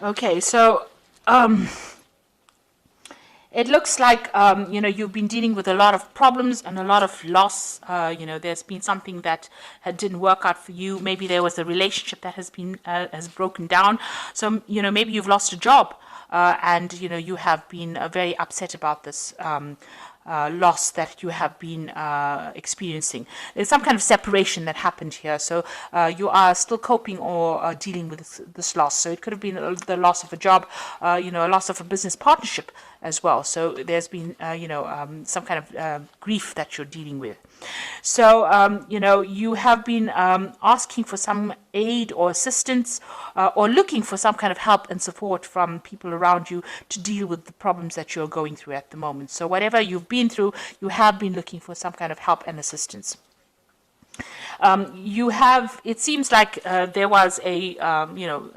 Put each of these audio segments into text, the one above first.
Okay, so it looks like you've been dealing with a lot of problems and a lot of loss. There's been something that didn't work out for you. Maybe there was a relationship that has broken down. So maybe you've lost a job, and you have been very upset about this. Loss that you have been experiencing. There's some kind of separation that happened here. So you are still coping or dealing with this loss. So it could have been the loss of a job, a loss of a business partnership as well. So there's been, some kind of grief that you're dealing with. So, you have been asking for some aid or assistance or looking for some kind of help and support from people around you to deal with the problems that you're going through at the moment. So, whatever you've been through, you have been looking for some kind of help and assistance. It seems like there was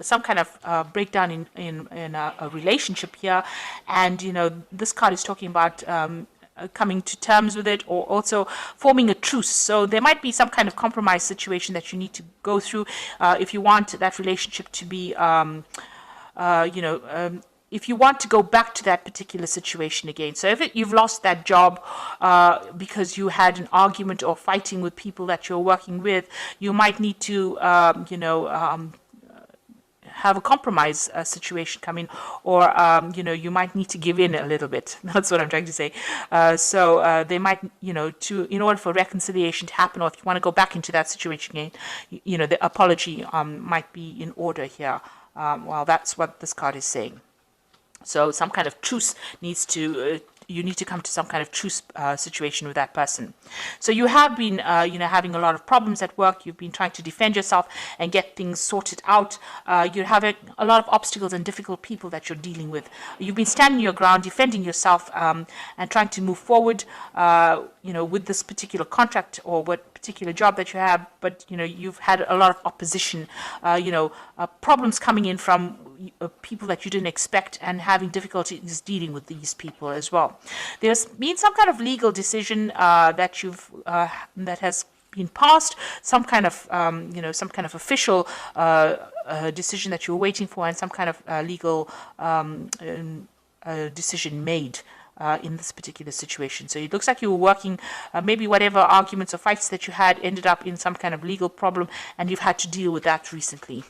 some kind of breakdown in a relationship here. And, this card is talking about coming to terms with it, or also forming a truce. So there might be some kind of compromise situation that you need to go through if you want that relationship to be, if you want to go back to that particular situation again. So if you've lost that job because you had an argument or fighting with people that you're working with, you might need to, have a compromise situation come in, or you might need to give in a little bit. That's what I'm trying to say. So they might, in order for reconciliation to happen, or if you want to go back into that situation again, the apology might be in order here. Well, that's what this card is saying. So some kind of truce needs to. You need to come to some kind of truce situation with that person. So you have been, having a lot of problems at work. You've been trying to defend yourself and get things sorted out. You're having a lot of obstacles and difficult people that you're dealing with. You've been standing your ground, defending yourself, and trying to move forward, with this particular contract or what particular job that you have. But, you've had a lot of opposition, problems coming in from people that you didn't expect, and having difficulties dealing with these people as well. There's been some kind of legal decision that has been passed, some kind of official decision that you're waiting for, and some kind of legal decision made in this particular situation. So it looks like you were working, maybe whatever arguments or fights that you had ended up in some kind of legal problem, and you've had to deal with that recently.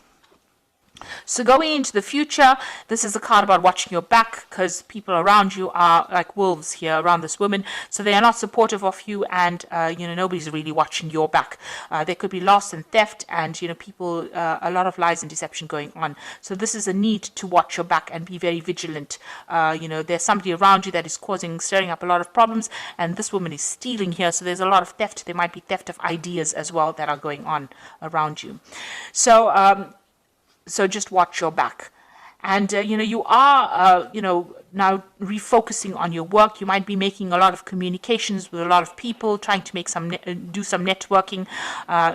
So going into the future, this is a card about watching your back, because people around you are like wolves here around this woman. So they are not supportive of you, and nobody's really watching your back. There could be loss and theft, and people, a lot of lies and deception going on. So this is a need to watch your back and be very vigilant. There's somebody around you that is stirring up a lot of problems, and this woman is stealing here. So there's a lot of theft. There might be theft of ideas as well that are going on around you. So just watch your back. And, you are, now refocusing on your work. You might be making a lot of communications with a lot of people, trying to do some networking.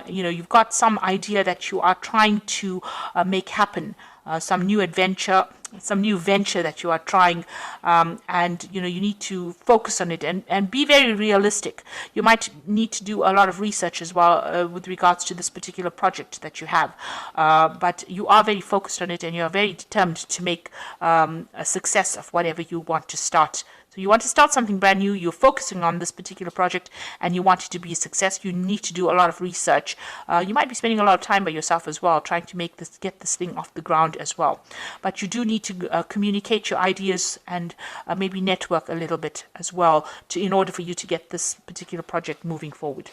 You've got some idea that you are trying to make happen. Some new venture that you are trying, and you need to focus on it and be very realistic. You might need to do a lot of research as well with regards to this particular project that you have, but you are very focused on it, and you are very determined to make a success of whatever you want to start. So you want to start something brand new, you're focusing on this particular project, and you want it to be a success. You need to do a lot of research. You might be spending a lot of time by yourself as well, trying to get this thing off the ground as well. But you do need to communicate your ideas and maybe network a little bit as well in order for you to get this particular project moving forward.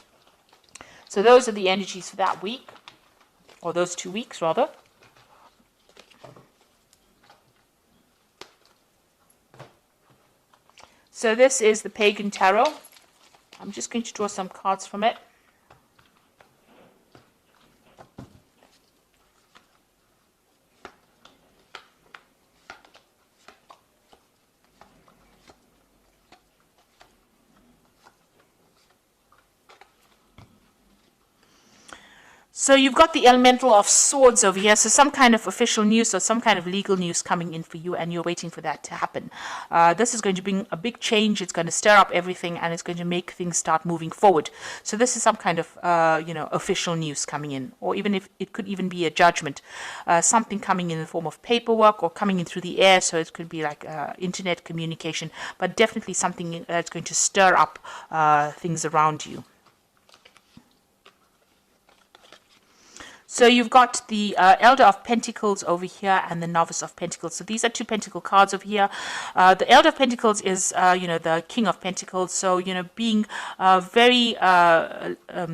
So those are the energies for that week, or those 2 weeks rather. So this is the Pagan Tarot. I'm just going to draw some cards from it. So you've got the elemental of swords over here. So some kind of official news or some kind of legal news coming in for you, and you're waiting for that to happen. This is going to bring a big change. It's going to stir up everything, and it's going to make things start moving forward. So this is some kind of official news coming in, or even if it could even be a judgment, something coming in the form of paperwork or coming in through the air. So it could be like internet communication, but definitely something that's going to stir up things around you. So you've got the Elder of Pentacles over here and the Novice of Pentacles. So these are two Pentacle cards over here. The Elder of Pentacles is, the King of Pentacles. So, being very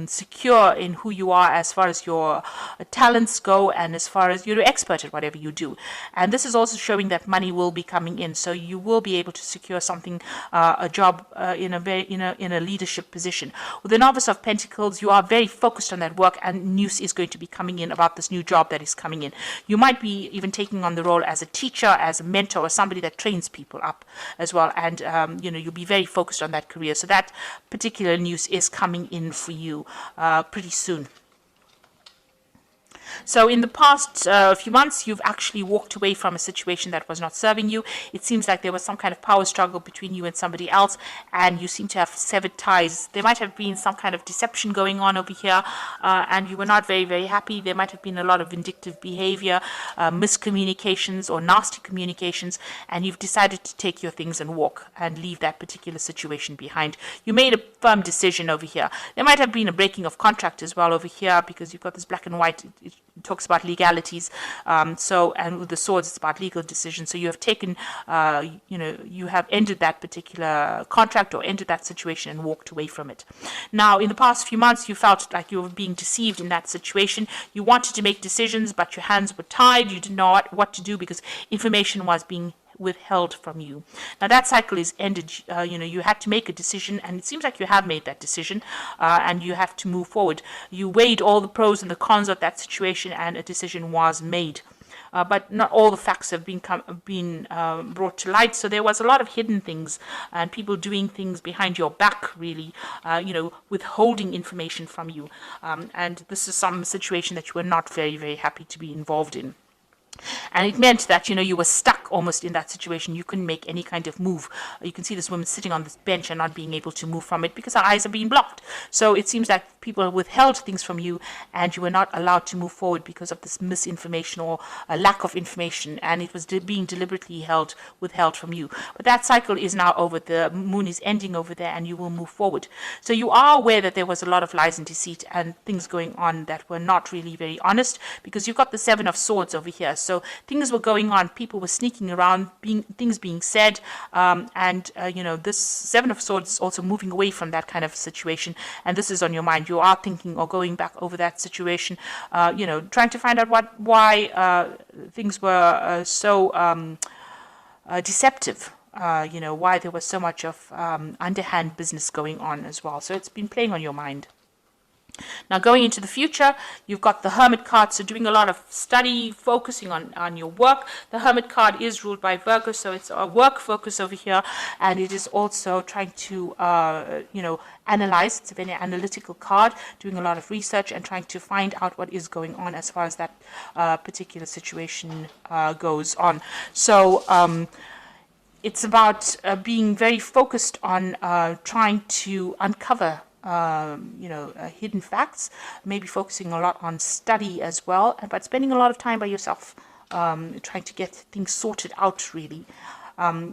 secure in who you are as far as your talents go and as far as you're an expert at whatever you do. And this is also showing that money will be coming in. So you will be able to secure something, a job in a leadership position. With the Novice of Pentacles, you are very focused on that work, and news is going to be coming in about this new job that is coming in. You might be even taking on the role as a teacher, as a mentor, or somebody that trains people up as well. And, you'll be very focused on that career. So that particular news is coming in for you pretty soon. So in the past few months, you've actually walked away from a situation that was not serving you. It seems like there was some kind of power struggle between you and somebody else, and you seem to have severed ties. There might have been some kind of deception going on over here, and you were not very, very happy. There might have been a lot of vindictive behavior, miscommunications or nasty communications, and you've decided to take your things and walk and leave that particular situation behind. You made a firm decision over here. There might have been a breaking of contract as well over here, because you've got this black and white. It talks about legalities. And with the swords, it's about legal decisions. So you have taken, you have ended that particular contract or ended that situation and walked away from it. Now, in the past few months, you felt like you were being deceived in that situation. You wanted to make decisions, but your hands were tied. You didn't know what to do because information was being withheld from you. Now that cycle is ended. You had to make a decision, and it seems like you have made that decision, and you have to move forward. You weighed all the pros and the cons of that situation, and a decision was made. But not all the facts have been brought to light. So there was a lot of hidden things and people doing things behind your back, really, withholding information from you. And this is some situation that you were not very, very happy to be involved in. And it meant that, you were stuck almost in that situation. You couldn't make any kind of move. You can see this woman sitting on this bench and not being able to move from it because her eyes are being blocked. So it seems like people withheld things from you, and you were not allowed to move forward because of this misinformation or a lack of information, and it was being deliberately withheld from you. But that cycle is now over. The moon is ending over there, and you will move forward. So you are aware that there was a lot of lies and deceit and things going on that were not really very honest, because you've got the Seven of Swords over here. So things were going on, people were sneaking around, things being said, this Seven of Swords is also moving away from that kind of situation, and this is on your mind. You are thinking or going back over that situation, trying to find out why things were so deceptive. Why there was so much of underhand business going on as well. So it's been playing on your mind. Now, going into the future, you've got the Hermit card, so doing a lot of study, focusing on your work. The Hermit card is ruled by Virgo, so it's a work focus over here, and it is also trying to, analyze. It's a very analytical card, doing a lot of research and trying to find out what is going on as far as that particular situation goes on. So, it's about being very focused on trying to uncover hidden facts, maybe focusing a lot on study as well, but spending a lot of time by yourself, trying to get things sorted out, really.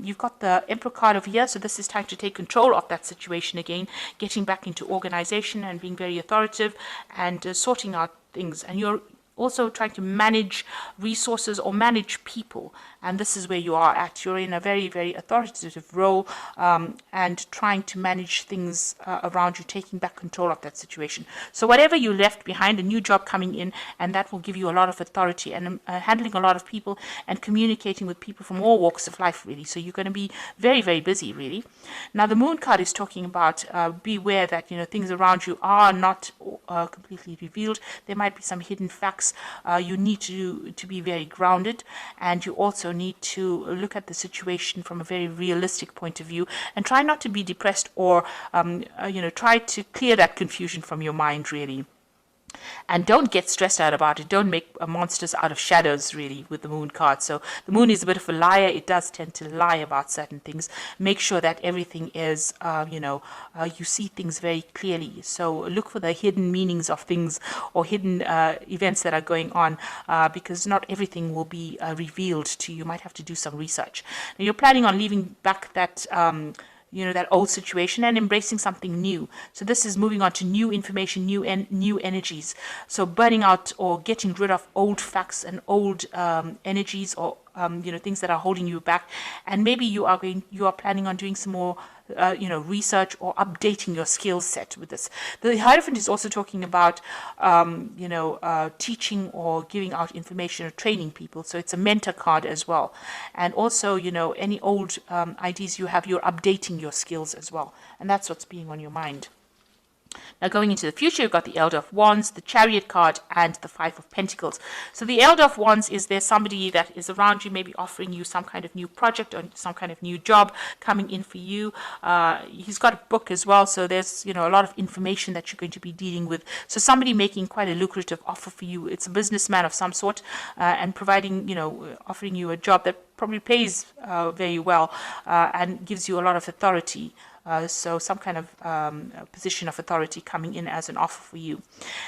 You've got the Emperor card over here, so this is time to take control of that situation again, getting back into organization and being very authoritative and sorting out things. And you're also trying to manage resources or manage people, and this is where you are at. You're in a very, very authoritative role, and trying to manage things around you, taking back control of that situation. So whatever you left behind, a new job coming in, and that will give you a lot of authority, and handling a lot of people and communicating with people from all walks of life, really. So you're going to be very, very busy, really. Now the Moon card is talking about beware that things around you are not completely revealed. There might be some hidden facts. You need to be very grounded, and you also need to look at the situation from a very realistic point of view, and try not to be depressed, or try to clear that confusion from your mind, really. And don't get stressed out about it. Don't make monsters out of shadows, really, with the moon card. So the moon is a bit of a liar. It does tend to lie about certain things. Make sure that everything is, you see things very clearly. So look for the hidden meanings of things or hidden events that are going on, because not everything will be revealed to you. You might have to do some research. Now, you're planning on leaving back that that old situation and embracing something new. So this is moving on to new information, new energies. So burning out or getting rid of old facts and old energies, or things that are holding you back. And maybe you are planning on doing some more research or updating your skill set with this. The Hierophant is also talking about, teaching or giving out information or training people. So it's a mentor card as well. And also, any old ideas you have, you're updating your skills as well. And that's what's being on your mind. Now, going into the future, you've got the Elder of Wands, the Chariot card, and the Five of Pentacles. So the Elder of Wands is there somebody that is around you, maybe offering you some kind of new project or some kind of new job coming in for you. He's got a book as well, so there's a lot of information that you're going to be dealing with. So somebody making quite a lucrative offer for you. It's a businessman of some sort, and providing, offering you a job that probably pays very well, and gives you a lot of authority. So some kind of position of authority coming in as an offer for you.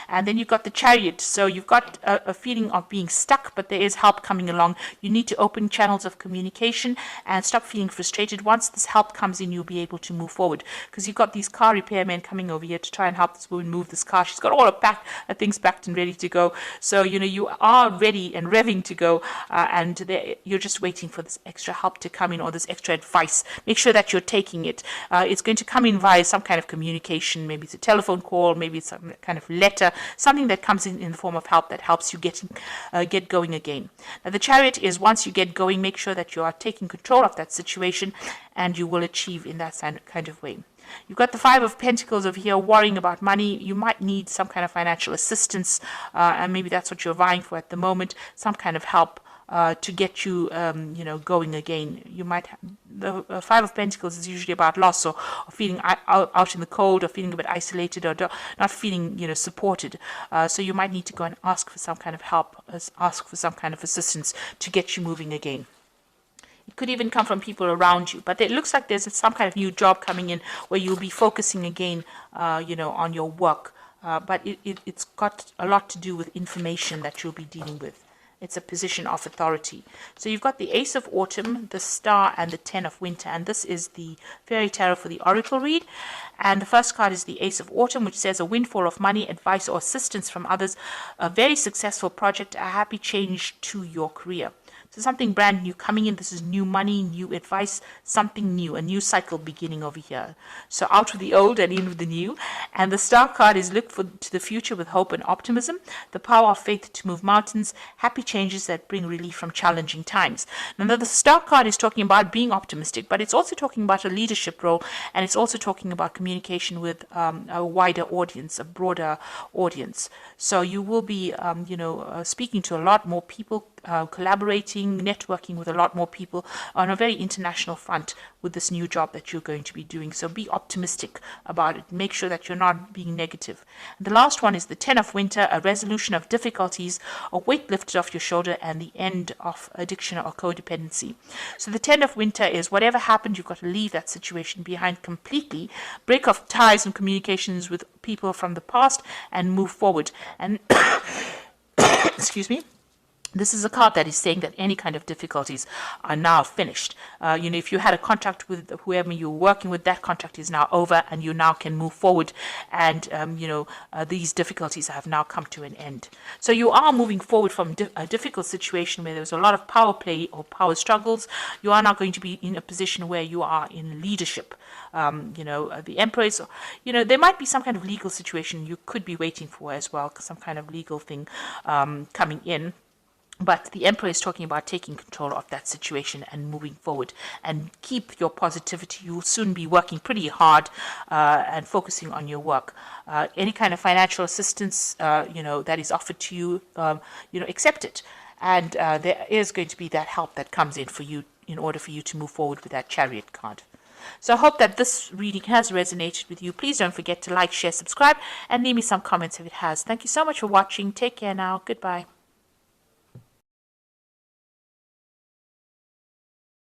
And then you've got the Chariot. So you've got a feeling of being stuck, but there is help coming along. You need to open channels of communication and stop feeling frustrated. Once this help comes in, you'll be able to move forward, because you've got these car repairmen coming over here to try and help this woman move this car. She's got all her things packed and ready to go. So, you are ready and revving to go, and you're just waiting for this extra help to come in, or this extra advice. Make sure that you're taking it. It's going to come in via some kind of communication. Maybe it's a telephone call, maybe it's some kind of letter, something that comes in the form of help that helps you get going again. Now, the Chariot is, once you get going, make sure that you are taking control of that situation, and you will achieve in that kind of way. You've got the Five of Pentacles over here, worrying about money. You might need some kind of financial assistance, and maybe that's what you're vying for at the moment, some kind of help to get you, going again. You might the Five of Pentacles is usually about loss, or feeling out in the cold, or feeling a bit isolated, or not feeling, supported. So you might need to go and ask for some kind of help, ask for some kind of assistance to get you moving again. It could even come from people around you, but it looks like there's some kind of new job coming in where you'll be focusing again, on your work. But it's got a lot to do with information that you'll be dealing with. It's a position of authority. So you've got the Ace of Autumn, the Star, and the Ten of Winter. And this is the Fairy Tarot for the Oracle read. And the first card is the Ace of Autumn, which says a windfall of money, advice, or assistance from others, a very successful project, a happy change to your career. So something brand new coming in. This is new money, new advice, something new, a new cycle beginning over here. So out with the old and in with the new. And the Star card is look to the future with hope and optimism, the power of faith to move mountains, happy changes that bring relief from challenging times. Now, the Star card is talking about being optimistic, but it's also talking about a leadership role, and it's also talking about communication with a wider audience, a broader audience. So you will be, speaking to a lot more people, collaborating, networking with a lot more people on a very international front with this new job that you're going to be doing. So be optimistic about it. Make sure that you're not being negative. And the last one is the Ten of Winter, a resolution of difficulties, a weight lifted off your shoulder, and the end of addiction or codependency. So the Ten of Winter is whatever happened, you've got to leave that situation behind completely, break off ties and communications with people from the past, and move forward. And excuse me. This is a card that is saying that any kind of difficulties are now finished. If you had a contract with whoever you were working with, that contract is now over, and you now can move forward. And, these difficulties have now come to an end. So you are moving forward from a difficult situation where there was a lot of power play or power struggles. You are now going to be in a position where you are in leadership. The Empress, there might be some kind of legal situation you could be waiting for as well, some kind of legal thing coming in. But the Emperor is talking about taking control of that situation and moving forward, and keep your positivity. You'll soon be working pretty hard and focusing on your work. Any kind of financial assistance, that is offered to you, accept it. And there is going to be that help that comes in for you in order for you to move forward with that Chariot card. So I hope that this reading has resonated with you. Please don't forget to like, share, subscribe, and leave me some comments if it has. Thank you so much for watching. Take care now. Goodbye.